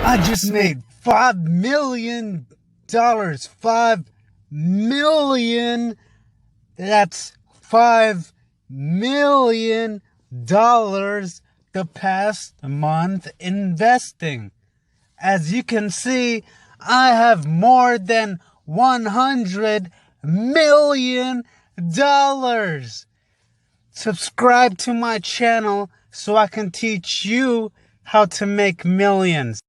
I just made $5 million. $5 million. That's $5 million the past month investing. As you can see, I have more than $100 million. Subscribe to my channel so I can teach you how to make millions.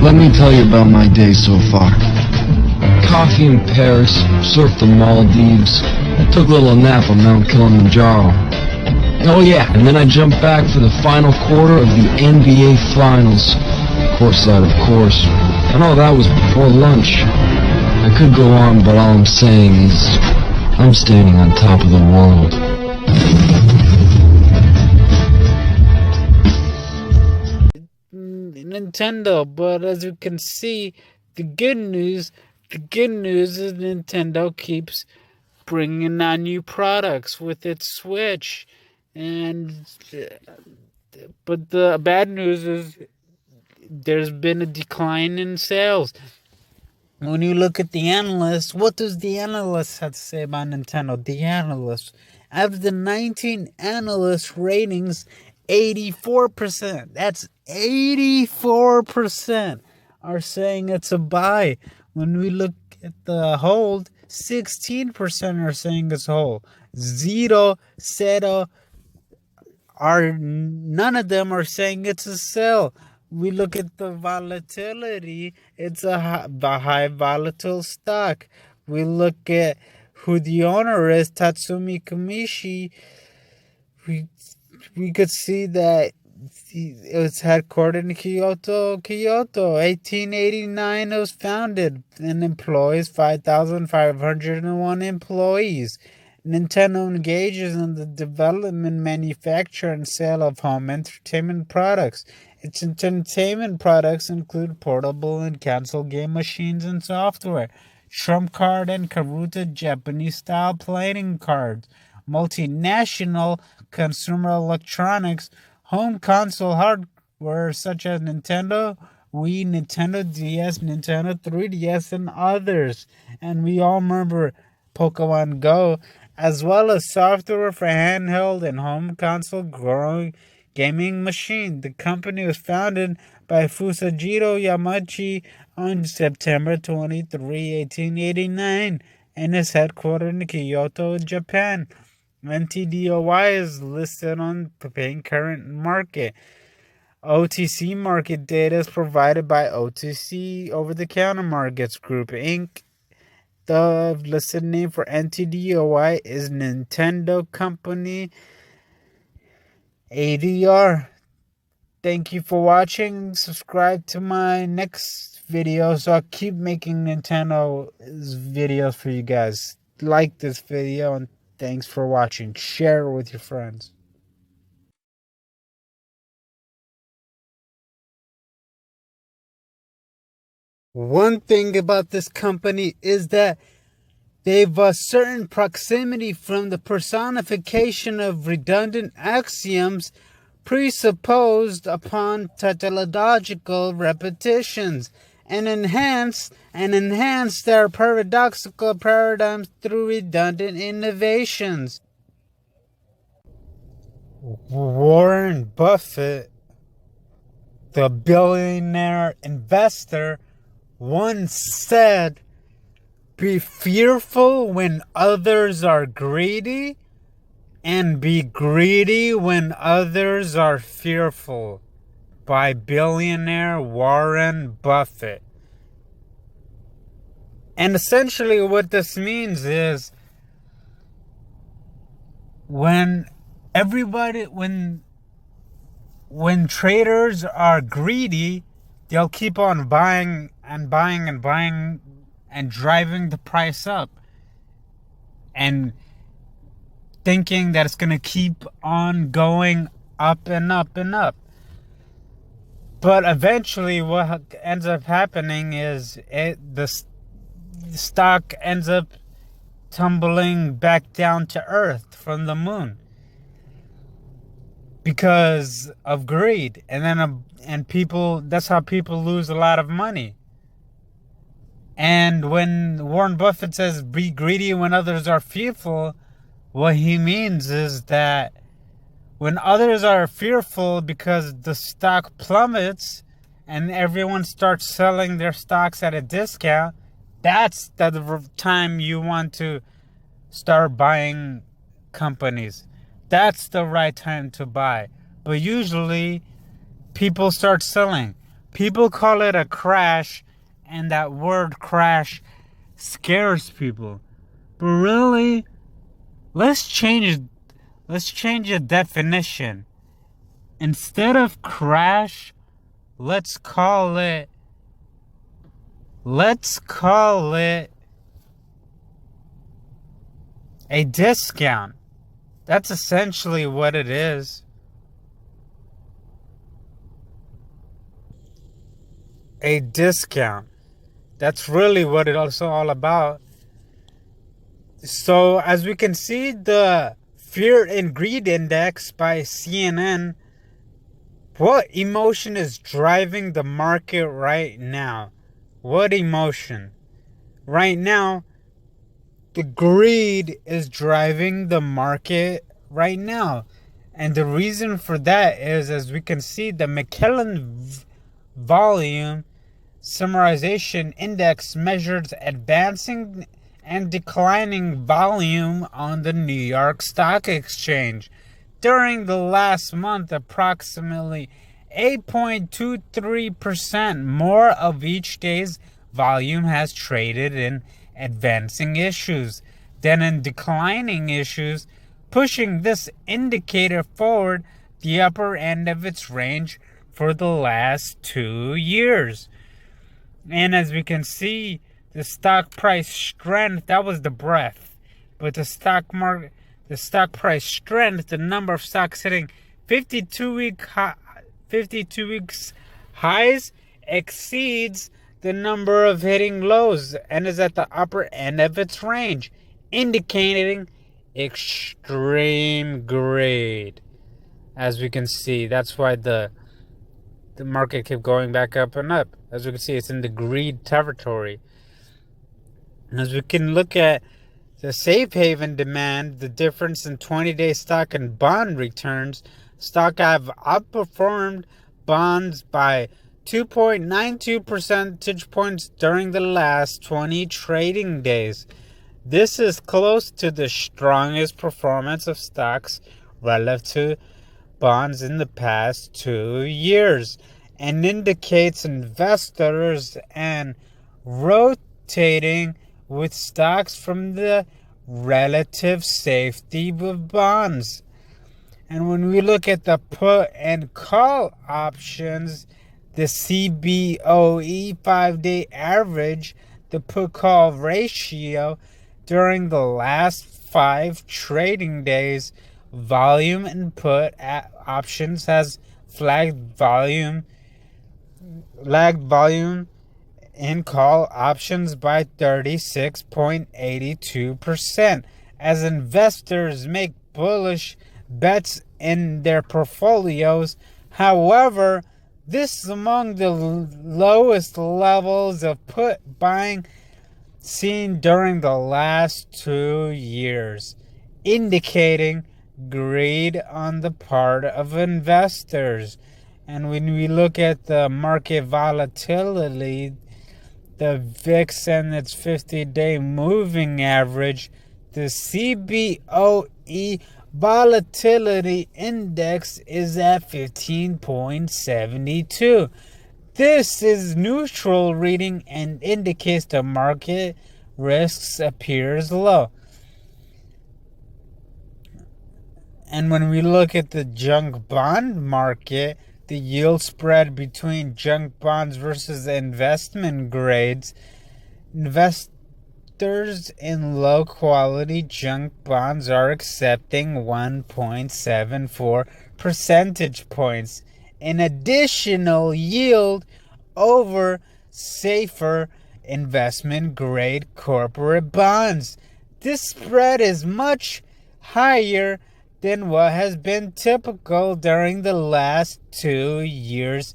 Let me tell you about my day so far. Coffee in Paris, surfed the Maldives, took a little nap on Mount Kilimanjaro. Oh yeah, and then I jumped back for the final quarter of the NBA Finals. Courtside, of course. And all that was before lunch. I could go on, but all I'm saying is, I'm standing on top of the world. Nintendo, but as you can see, the good news is Nintendo keeps bringing out new products with its Switch, but the bad news is there's been a decline in sales. When you look at the analysts, what does the analysts have to say about Nintendo? The analysts, out of the 19 analyst ratings, 84%, that's 84%, are saying it's a buy. When we look at the hold, 16% are saying it's a hold. None of them are saying it's a sell. We look at the volatility, it's a high volatile stock. We look at who the owner is, Tatsumi Kamishi. We could see that it's headquartered in Kyoto. 1889 it was founded and employs 5,501 employees. Nintendo engages in the development, manufacture, and sale of home entertainment products. Its entertainment products include portable and console game machines and software, trump card and karuta Japanese-style playing cards, multinational consumer electronics, home console hardware such as Nintendo Wii, Nintendo DS, Nintendo 3DS, and others. And we all remember Pokemon Go, as well as software for handheld and home console growing gaming machine. The company was founded by Fusajiro Yamachi on September 23, 1889, and is headquartered in Kyoto, Japan. NTDOY is listed on the current market. OTC market data is provided by OTC Over-the-Counter Markets Group, Inc. The listed name for NTDOY is Nintendo Company ADR. Thank you for watching. Subscribe to my next video so I'll keep making Nintendo videos for you guys. Like this video and thanks for watching. Share it with your friends. One thing about this company is that they've a certain proximity from the personification of redundant axioms presupposed upon tautological repetitions and enhance their paradoxical paradigms through redundant innovations. Warren Buffett, the billionaire investor, once said, "Be fearful when others are greedy, and be greedy when others are fearful," by billionaire Warren Buffett. And essentially what this means is when traders are greedy, they'll keep on buying and driving the price up and thinking that it's going to keep on going up and up and up. But eventually what ends up happening is the stock ends up tumbling back down to earth from the moon. because of greed. And people, that's how people lose a lot of money. And when Warren Buffett says be greedy when others are fearful, what he means is that when others are fearful because the stock plummets and everyone starts selling their stocks at a discount, that's the time you want to start buying companies. That's the right time to buy. But usually people start selling. People call it a crash, and that word crash scares people. But really, let's change let's change the definition. Instead of crash, let's call it let's call it a discount. That's essentially what it is. A discount. That's really what it's all about. So, as we can see, the Fear and Greed Index by CNN, what emotion is driving the market right now? What emotion? Right now, the greed is driving the market right now. And the reason for that is, as we can see, the McKellen volume summarization index measures advancing and declining volume on the New York Stock Exchange. During the last month, approximately 8.23% more of each day's volume has traded in advancing issues than in declining issues, pushing this indicator forward the upper end of its range for the last 2 years. And as we can see, the stock price strength, that was the breadth. But the stock price strength, the number of stocks hitting 52 weeks highs exceeds the number of hitting lows and is at the upper end of its range, indicating extreme greed. As we can see, that's why the market kept going back up and up. As we can see, it's in the greed territory. And as we can look at the safe haven demand, the difference in 20-day stock and bond returns, stock have outperformed bonds by 2.92 percentage points during the last 20 trading days. This is close to the strongest performance of stocks relative to bonds in the past 2 years, and indicates investors and rotating with stocks from the relative safety of bonds. And when we look at the put and call options, the CBOE 5-day average, the put call ratio during the last 5 trading days, volume and put options has lagged volume in call options by 36.82% as investors make bullish bets in their portfolios. However, this is among the lowest levels of put buying seen during the last 2 years, indicating greed on the part of investors. And when we look at the market volatility, the VIX and its 50-day moving average, the CBOE volatility index is at 15.72. This is neutral reading and indicates the market risks appears low. And when we look at the junk bond market, the yield spread between junk bonds versus investment grades, investors in low quality junk bonds are accepting 1.74 percentage points in additional yield over safer investment grade corporate bonds. This spread is much higher than what has been typical during the last 2 years,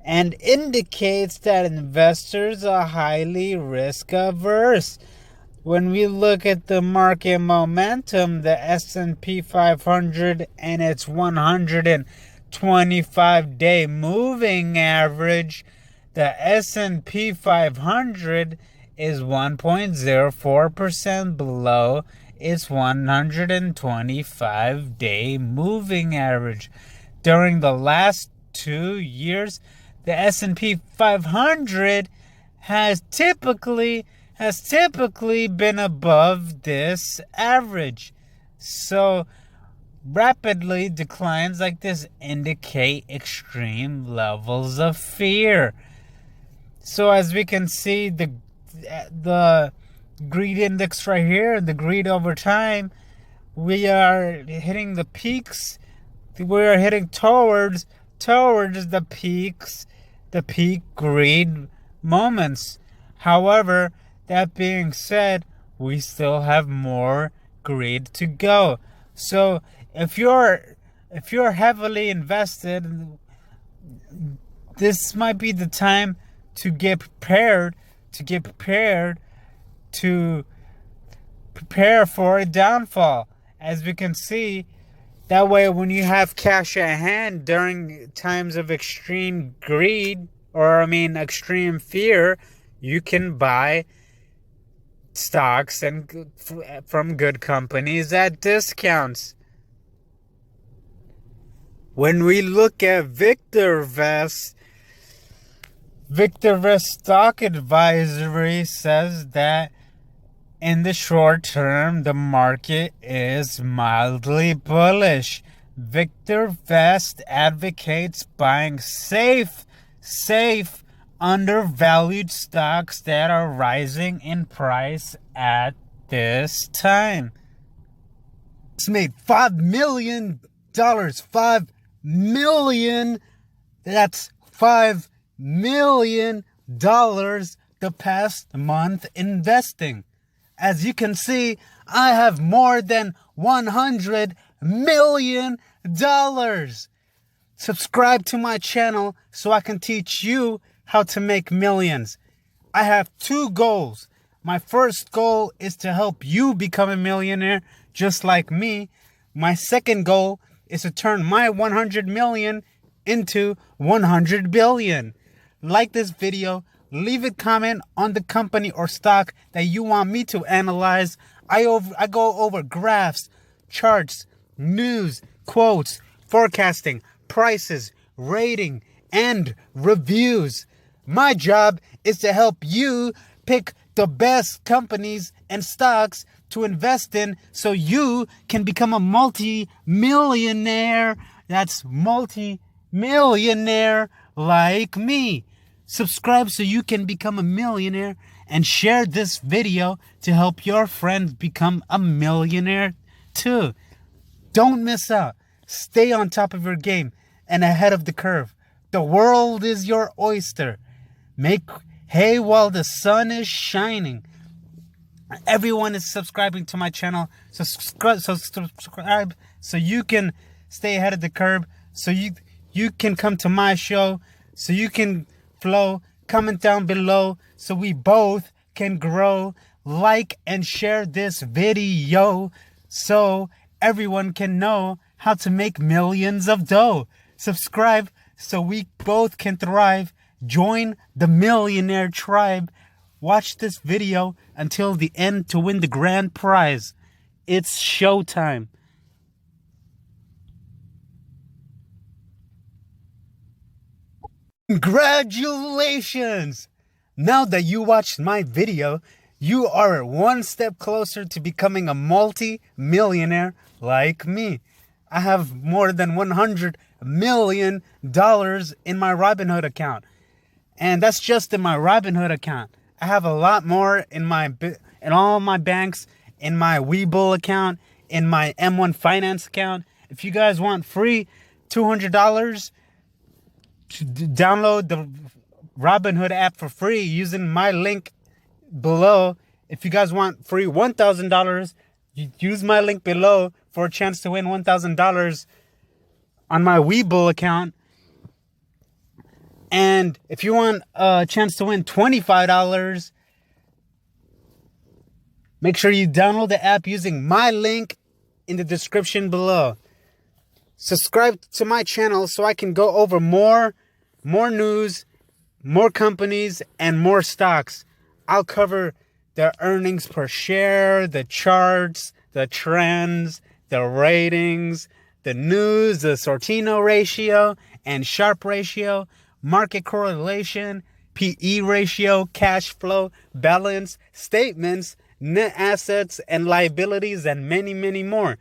and indicates that investors are highly risk averse. When we look at the market momentum, the S&P 500 and its 125-day moving average, the S&P 500 is 1.04% below its 125-day moving average. During the last 2 years, the S&P 500 has typically been above this average. So rapidly declines like this indicate extreme levels of fear. So as we can see, the greed index right here, the greed over time, we are hitting the peaks. We are heading towards the peaks, the peak greed moments. However, that being said, we still have more greed to go. So if you're heavily invested, this might be the time to get prepared, to prepare for a downfall. As we can see, that way when you have cash at hand during times of extreme greed, extreme fear, you can buy stocks and from good companies at discounts. When we look at VictorVest Stock Advisory says that in the short term, the market is mildly bullish. VictorVest advocates buying safe, undervalued stocks that are rising in price at this time. It's made $5 million. $5 million. That's $5 million the past month investing. As you can see, I have more than $100 million. Subscribe to my channel so I can teach you how to make millions. I have 2 goals. My first goal is to help you become a millionaire just like me. My second goal is to turn my 100 million into 100 billion. Like this video, leave a comment on the company or stock that you want me to analyze. I go over graphs, charts, news, quotes, forecasting, prices, rating, and reviews. My job is to help you pick the best companies and stocks to invest in so you can become a multi-millionaire. That's multi-millionaire like me. Subscribe so you can become a millionaire, and share this video to help your friends become a millionaire too. Don't miss out. Stay on top of your game and ahead of the curve. The world is your oyster. Make hay while the sun is shining. Everyone is subscribing to my channel. So subscribe so you can stay ahead of the curve. So you can come to my show. So you can flow. Comment down below so we both can grow. Like and share this video so everyone can know how to make millions of dough. Subscribe so we both can thrive. Join the millionaire tribe. Watch this video until the end to win the grand prize. It's showtime. Congratulations! Now that you watched my video, you are one step closer to becoming a multi-millionaire like me. I have more than $100 million in my Robinhood account. And that's just in my Robinhood account. I have a lot more in all my banks, in my Webull account, in my M1 Finance account. If you guys want free $200 to download the Robinhood app for free using my link below. If you guys want free $1,000, you use my link below for a chance to win $1,000 on my Webull account. And if you want a chance to win $25, make sure you download the app using my link in the description below. Subscribe to my channel so I can go over more news, more companies, and more stocks. I'll cover the earnings per share, the charts, the trends, the ratings, the news, the Sortino ratio and Sharpe ratio, market correlation, PE ratio, cash flow, balance, statements, net assets and liabilities, and many, many more.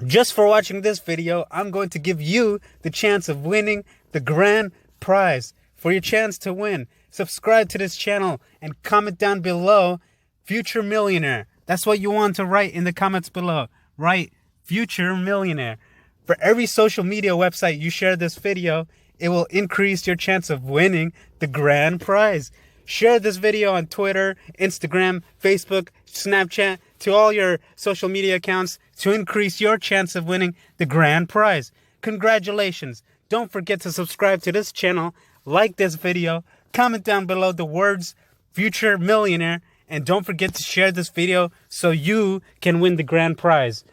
Just for watching this video, I'm going to give you the chance of winning the grand prize. For your chance to win, subscribe to this channel and comment down below, future millionaire. That's what you want to write in the comments below. Write future millionaire. For every social media website you share this video, it will increase your chance of winning the grand prize. Share this video on Twitter, Instagram, Facebook, Snapchat, to all your social media accounts to increase your chance of winning the grand prize. Congratulations. Don't forget to subscribe to this channel, like this video, comment down below the words future millionaire, and don't forget to share this video so you can win the grand prize.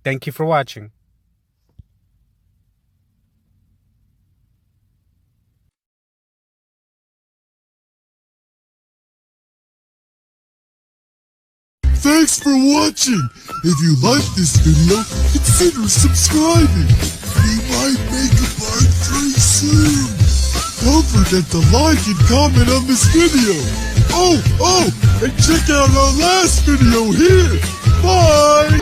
Thank you for watching. Thanks for watching. If you like this video, consider subscribing. We might make a part 3 soon. Don't forget to like and comment on this video. Oh, and check out our last video here. Bye.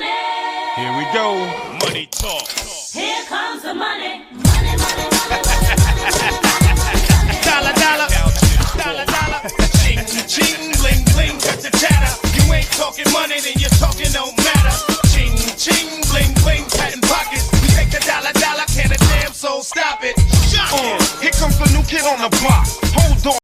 Here we go. Money talk. Here comes the money. Money, money, money, money. Dollar, dollar. Dollar, dollar. Ching, ching, bling, bling, cut the chatter. You ain't talking money, then you're talking no matter. Ching, ching, bling, bling, patent pockets. We take the dollar, dollar, can a damn soul stop it. Here comes the new kid on the block. Hold on.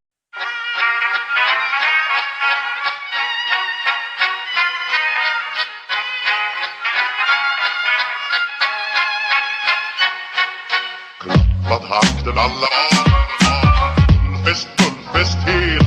Vad hakten alla, fest, full fest hela